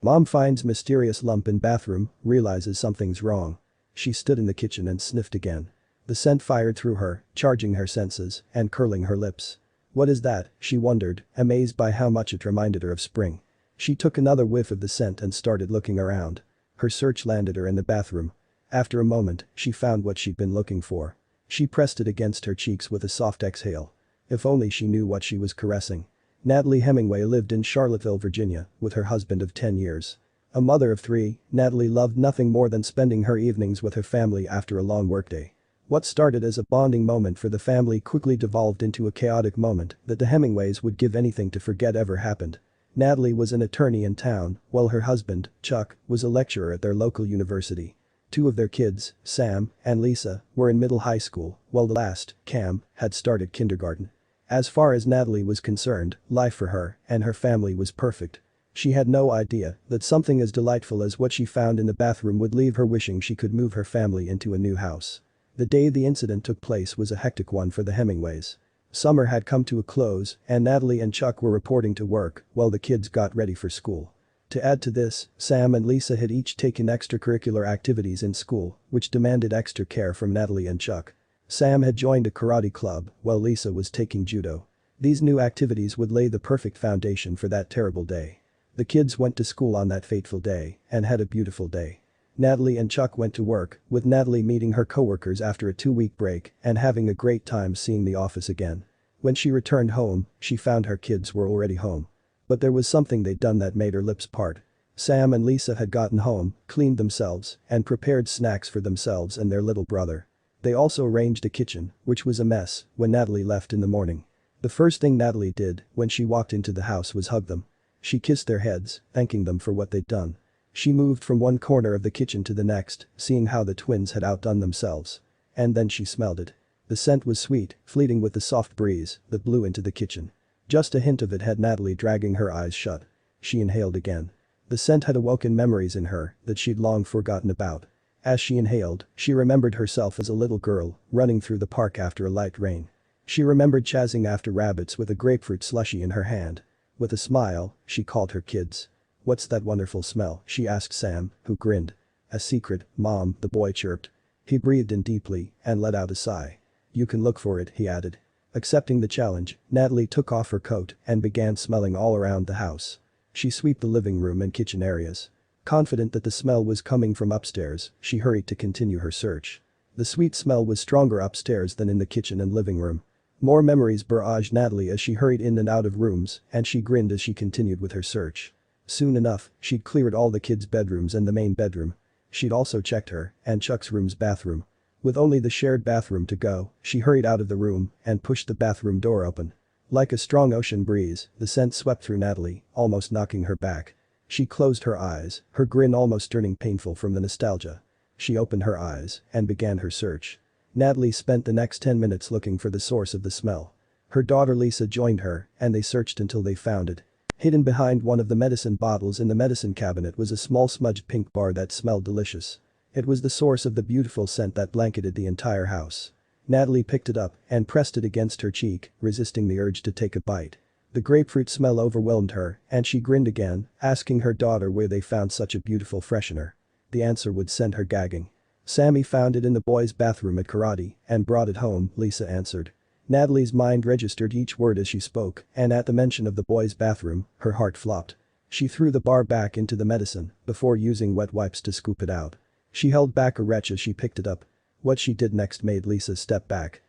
Mom finds mysterious lump in bathroom, realizes something's wrong. She stood in the kitchen and sniffed again. The scent fired through her, charging her senses and curling her lips. What is that, she wondered, amazed by how much it reminded her of spring. She took another whiff of the scent and started looking around. Her search landed her in the bathroom. After a moment, she found what she'd been looking for. She pressed it against her cheeks with a soft exhale. If only she knew what she was caressing. Natalie Hemingway lived in Charlottesville, Virginia, with her husband of 10 years. A mother of 3, Natalie loved nothing more than spending her evenings with her family after a long workday. What started as a bonding moment for the family quickly devolved into a chaotic moment that the Hemingways would give anything to forget ever happened. Natalie was an attorney in town, while her husband, Chuck, was a lecturer at their local university. 2 of their kids, Sam and Lisa, were in middle high school, while the last, Cam, had started kindergarten. As far as Natalie was concerned, life for her and her family was perfect. She had no idea that something as delightful as what she found in the bathroom would leave her wishing she could move her family into a new house. The day the incident took place was a hectic one for the Hemingways. Summer had come to a close and Natalie and Chuck were reporting to work while the kids got ready for school. To add to this, Sam and Lisa had each taken extracurricular activities in school, which demanded extra care from Natalie and Chuck. Sam had joined a karate club while Lisa was taking judo. These new activities would lay the perfect foundation for that terrible day. The kids went to school on that fateful day and had a beautiful day. Natalie and Chuck went to work, with Natalie meeting her coworkers after a 2-week break and having a great time seeing the office again. When she returned home, she found her kids were already home. But there was something they'd done that made her lips part. Sam and Lisa had gotten home, cleaned themselves, and prepared snacks for themselves and their little brother. They also arranged a kitchen, which was a mess, when Natalie left in the morning. The first thing Natalie did when she walked into the house was hug them. She kissed their heads, thanking them for what they'd done. She moved from one corner of the kitchen to the next, seeing how the twins had outdone themselves. And then she smelled it. The scent was sweet, fleeting with the soft breeze that blew into the kitchen. Just a hint of it had Natalie dragging her eyes shut. She inhaled again. The scent had awoken memories in her that she'd long forgotten about. As she inhaled, she remembered herself as a little girl, running through the park after a light rain. She remembered chasing after rabbits with a grapefruit slushie in her hand. With a smile, she called her kids. "What's that wonderful smell?" she asked Sam, who grinned. "A secret, Mom," the boy chirped. He breathed in deeply and let out a sigh. "You can look for it," he added. Accepting the challenge, Natalie took off her coat and began smelling all around the house. She swept the living room and kitchen areas. Confident that the smell was coming from upstairs, she hurried to continue her search. The sweet smell was stronger upstairs than in the kitchen and living room. More memories barraged Natalie as she hurried in and out of rooms, and she grinned as she continued with her search. Soon enough, she'd cleared all the kids' bedrooms and the main bedroom. She'd also checked her and Chuck's room's bathroom. With only the shared bathroom to go, she hurried out of the room and pushed the bathroom door open. Like a strong ocean breeze, the scent swept through Natalie, almost knocking her back. She closed her eyes, her grin almost turning painful from the nostalgia. She opened her eyes and began her search. Natalie spent the next 10 minutes looking for the source of the smell. Her daughter Lisa joined her, and they searched until they found it. Hidden behind one of the medicine bottles in the medicine cabinet was a small smudged pink bar that smelled delicious. It was the source of the beautiful scent that blanketed the entire house. Natalie picked it up and pressed it against her cheek, resisting the urge to take a bite. The grapefruit smell overwhelmed her, and she grinned again, asking her daughter where they found such a beautiful freshener. The answer would send her gagging. "Sammy found it in the boys' bathroom at karate and brought it home," Lisa answered. Natalie's mind registered each word as she spoke, and at the mention of the boys' bathroom, her heart flopped. She threw the bar back into the medicine before using wet wipes to scoop it out. She held back a retch as she picked it up. What she did next made Lisa step back.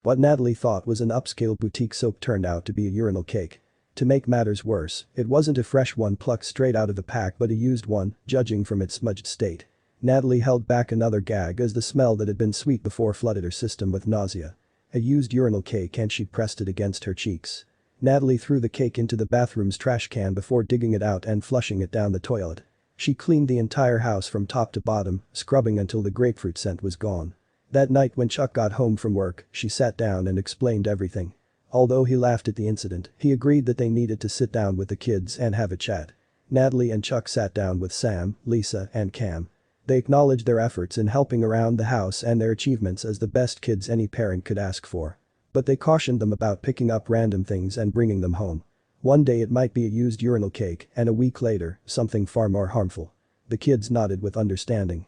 What Natalie thought was an upscale boutique soap turned out to be a urinal cake. To make matters worse, it wasn't a fresh one plucked straight out of the pack but a used one, judging from its smudged state. Natalie held back another gag as the smell that had been sweet before flooded her system with nausea. A used urinal cake, and she pressed it against her cheeks. Natalie threw the cake into the bathroom's trash can before digging it out and flushing it down the toilet. She cleaned the entire house from top to bottom, scrubbing until the grapefruit scent was gone. That night when Chuck got home from work, she sat down and explained everything. Although he laughed at the incident, he agreed that they needed to sit down with the kids and have a chat. Natalie and Chuck sat down with Sam, Lisa, and Cam. They acknowledged their efforts in helping around the house and their achievements as the best kids any parent could ask for. But they cautioned them about picking up random things and bringing them home. One day it might be a used urinal cake and a week later, something far more harmful. The kids nodded with understanding.